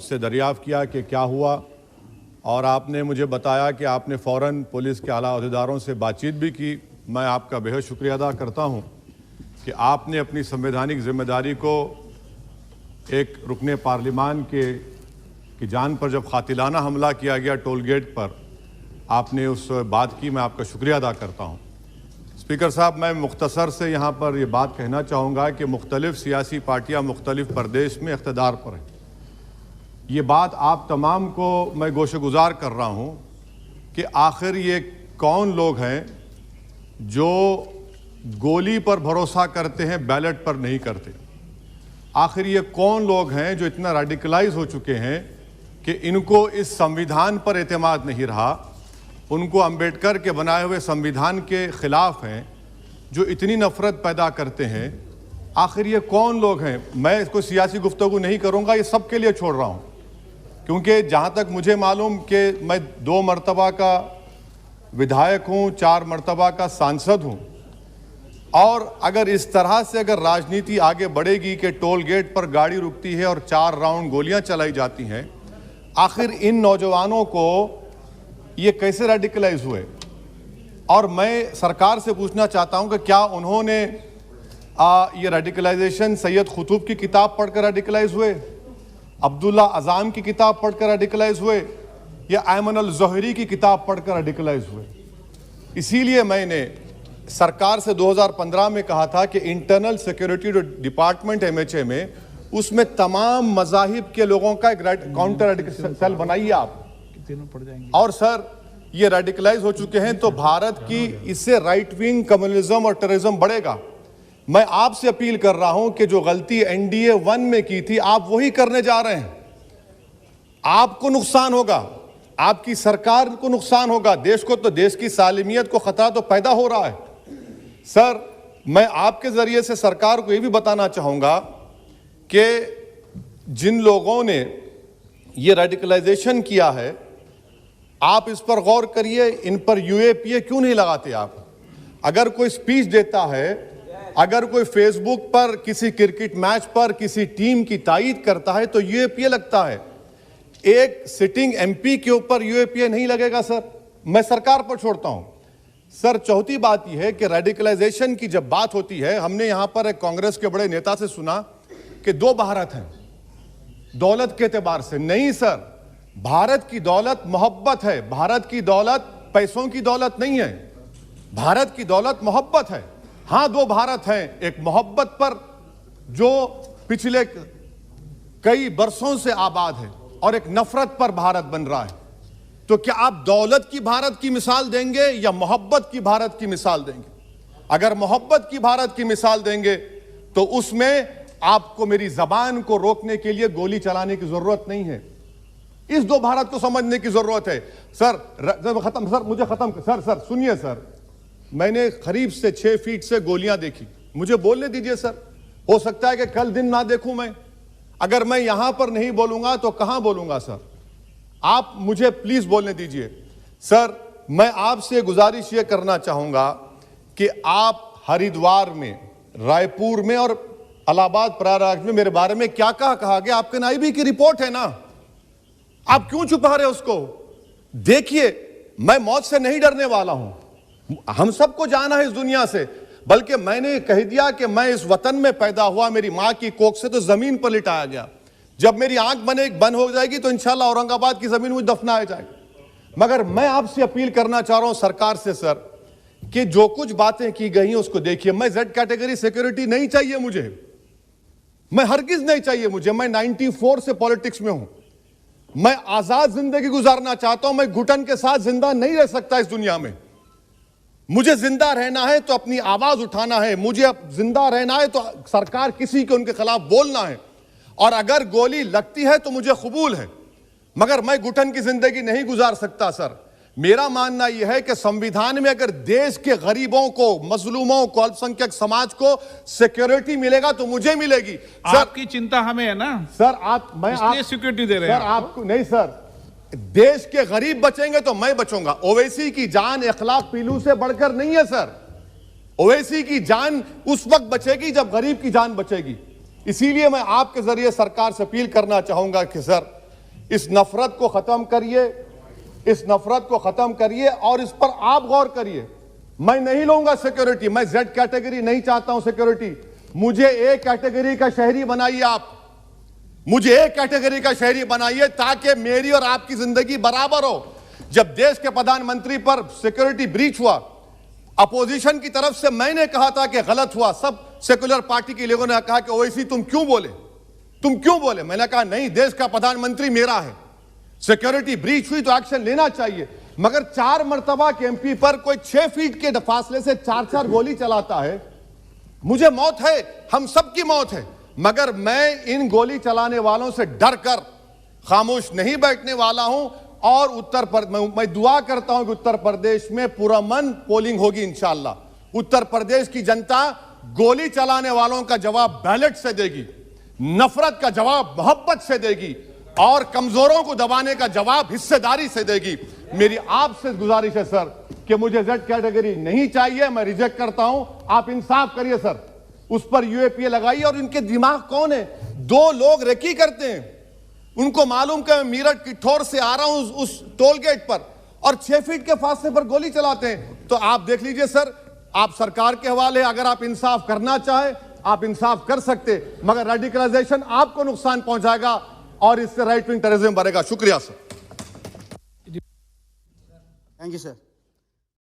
मुझसे दरियाफ़्त किया कि क्या हुआ, और आपने मुझे बताया कि आपने फ़ौरन पुलिस के आला अहदेदारों से बातचीत भी की। मैं आपका बेहद शुक्रिया अदा करता हूं कि आपने अपनी संवैधानिक जिम्मेदारी को एक रुकने पार्लिमान की जान पर जब कातिलाना हमला किया गया टोल गेट पर, आपने उस बात की, मैं आपका शुक्रिया अदा करता हूं। स्पीकर साहब, मैं मुख्तसर से यहाँ पर ये बात कहना चाहूँगा कि मुख्तलिफ़ सियासी पार्टियाँ मुख्तलिफ़ प्रदेश में इक़्तिदार पर हैं। ये बात आप तमाम को मैं गोशगुजार कर रहा हूँ कि आखिर ये कौन लोग हैं जो गोली पर भरोसा करते हैं, बैलेट पर नहीं करते। आखिर ये कौन लोग हैं जो इतना रेडिकलाइज हो चुके हैं कि इनको इस संविधान पर एतमाद नहीं रहा, उनको अंबेडकर के बनाए हुए संविधान के ख़िलाफ़ हैं, जो इतनी नफ़रत पैदा करते हैं। आखिर ये कौन लोग हैं? मैं इसको सियासी गुफ्तगू नहीं करूँगा, ये सब के लिए छोड़ रहा हूँ, क्योंकि जहाँ तक मुझे मालूम कि मैं 2 मरतबा का विधायक हूँ, 4 मरतबा का सांसद हूँ, और अगर इस तरह से अगर राजनीति आगे बढ़ेगी कि टोल गेट पर गाड़ी रुकती है और 4 राउंड गोलियां चलाई जाती हैं, आखिर इन नौजवानों को ये कैसे रेडिकलाइज हुए? और मैं सरकार से पूछना चाहता हूं कि क्या उन्होंने ये रेडिकलाइजेशन सैयद कुतुब की किताब पढ़कर रेडिकलाइज हुए, अब्दुल्ला अज़ाम की किताब पढ़कर रेडिकलाइज हुए, या अयमन अल ज़ोहरी की किताब पढ़कर रेडिकलाइज हुए? इसीलिए मैंने सरकार से 2015 में कहा था कि इंटरनल सिक्योरिटी डिपार्टमेंट MHA में, उसमें तमाम मज़ाहिब के लोगों का एक काउंटर रेडिकल सेल बनाइए आप। और सर, ये रेडिकलाइज हो चुके हैं तो भारत की इससे राइट विंग कम्युनिज्म और टेररिज्म बढ़ेगा। मैं आपसे अपील कर रहा हूं कि जो गलती NDA 1 में की थी, आप वही करने जा रहे हैं। आपको नुकसान होगा, आपकी सरकार को नुकसान होगा, देश को, तो देश की सालिमियत को खतरा तो पैदा हो रहा है। सर, मैं आपके जरिए से सरकार को यह भी बताना चाहूंगा कि जिन लोगों ने ये रेडिकलाइजेशन किया है, आप इस पर गौर करिए, इन पर UAPA क्यों नहीं लगाते आप? अगर कोई स्पीच देता है, अगर कोई फेसबुक पर किसी क्रिकेट मैच पर किसी टीम की तायीद करता है तो UAPA लगता है। एक सिटिंग MP के ऊपर UAPA नहीं लगेगा सर। मैं सरकार पर छोड़ता हूं। सर, चौथी बात यह है कि रेडिकलाइजेशन की जब बात होती है, हमने यहां पर एक कांग्रेस के बड़े नेता से सुना कि 2 भारत हैं दौलत के एतबार से। नहीं सर, भारत की दौलत मोहब्बत है। भारत की दौलत पैसों की दौलत नहीं है, भारत की दौलत मोहब्बत है। हां, 2 भारत हैं, एक मोहब्बत पर जो पिछले कई बरसों से आबाद है, और एक नफरत पर भारत बन रहा है। तो क्या आप दौलत की भारत की मिसाल देंगे या मोहब्बत की भारत की मिसाल देंगे? अगर मोहब्बत की भारत की मिसाल देंगे तो उसमें आपको मेरी जबान को रोकने के लिए गोली चलाने की जरूरत नहीं है। इस 2 भारत को समझने की जरूरत है। सर, खत्म सर, मुझे खत्म सर सुनिए सर, मैंने करीब से 6 फीट से गोलियां देखी, मुझे बोलने दीजिए सर। हो सकता है कि कल दिन ना देखूं मैं। अगर मैं यहां पर नहीं बोलूंगा तो कहां बोलूंगा सर? आप मुझे प्लीज बोलने दीजिए। सर, मैं आपसे गुजारिश ये करना चाहूंगा कि आप हरिद्वार में, रायपुर में और इलाहाबाद प्रयागराज में मेरे बारे में क्या कहा गया, आपके नायबी की रिपोर्ट है ना, आप क्यों छुपा रहे उसको? देखिए, मैं मौत से नहीं डरने वाला हूं, हम सबको जाना है इस दुनिया से, बल्कि मैंने कह दिया कि मैं इस वतन में पैदा हुआ, मेरी मां की कोख से तो जमीन पर लिटाया गया। जब मेरी आंख बंद हो जाएगी तो इंशाल्लाह औरंगाबाद की जमीन मुझे दफनाया जाएगा। मगर मैं आपसे अपील करना चाह रहा हूं सरकार से सर, कि जो कुछ बातें की गई हैं उसको देखिए। मैं Z कैटेगरी सिक्योरिटी नहीं चाहिए मुझे, मैं हरगिज नहीं चाहिए मुझे। मैं 94 से पॉलिटिक्स में हूं, मैं आजाद जिंदगी गुजारना चाहता हूं। मैं घुटन के साथ जिंदा नहीं रह सकता इस दुनिया में। मुझे जिंदा रहना है तो अपनी आवाज उठाना है, मुझे जिंदा रहना है तो सरकार किसी के उनके खिलाफ बोलना है, और अगर गोली लगती है तो मुझे कबूल है, मगर मैं घुटन की जिंदगी नहीं गुजार सकता सर। मेरा मानना यह है कि संविधान में अगर देश के गरीबों को, मजलूमों को, अल्पसंख्यक समाज को सिक्योरिटी मिलेगा तो मुझे मिलेगी। सर, आपकी चिंता हमें है ना सर, मैं इसलिए सिक्योरिटी दे रहे हैं सर आपको नहीं सर। देश के गरीब बचेंगे तो मैं बचूंगा। ओवैसी की जान इखलाक पीलू से बढ़कर नहीं है सर। ओवैसी की जान उस वक्त बचेगी जब गरीब की जान बचेगी। इसीलिए मैं आपके जरिए सरकार से अपील करना चाहूंगा कि सर, इस नफरत को खत्म करिए, इस नफरत को खत्म करिए और इस पर आप गौर करिए। मैं नहीं लूंगा सिक्योरिटी, मैं जेड कैटेगरी नहीं चाहता हूं सिक्योरिटी। मुझे ए कैटेगरी का शहरी बनाइए आप, मुझे ए कैटेगरी का शहरी बनाइए ताकि मेरी और आपकी जिंदगी बराबर हो। जब देश के प्रधानमंत्री पर सिक्योरिटी ब्रीच हुआ, अपोजिशन की तरफ से मैंने कहा था कि गलत हुआ, सब सेकुलर पार्टी के लोगों ने कहा कि ओवैसी तुम क्यों बोले, तुम क्यों बोले। मैंने कहा नहीं, देश का प्रधानमंत्री मेरा है, सिक्योरिटी ब्रीच हुई तो एक्शन लेना चाहिए। मगर 4 मर्तबा के एमपी पर कोई 6 फीट के फासले से 4-4 गोली चलाता है। मुझे मौत है, हम सबकी मौत है, मगर मैं इन गोली चलाने वालों से डर कर खामोश नहीं बैठने वाला हूं। और मैं दुआ करता हूं कि उत्तर प्रदेश में पुरअमन पोलिंग होगी इंशाअल्लाह। उत्तर प्रदेश की जनता गोली चलाने वालों का जवाब बैलेट से देगी, नफरत का जवाब मोहब्बत से देगी और कमजोरों को दबाने का जवाब हिस्सेदारी से देगी। मेरी आपसे गुजारिश है सर कि मुझे जेड कैटेगरी नहीं चाहिए, मैं रिजेक्ट करता हूं। आप इंसाफ करिए सर, उस पर यूएपीए लगाइए। और इनके दिमाग कौन है, 2 लोग रेकी करते हैं, उनको मालूम कि मैं मीरठ किठौर से आ रहा हूं उस टोल गेट पर और 6 फीट के फासले पर गोली चलाते हैं। तो आप देख लीजिए सर, आप सरकार के हवाले, अगर आप इंसाफ करना चाहे आप इंसाफ कर सकते, मगर रेडिकलाइजेशन आपको नुकसान पहुंचाएगा और इससे राइट विंग टेररिज्म बढ़ेगा। शुक्रिया सर। Thank you sir.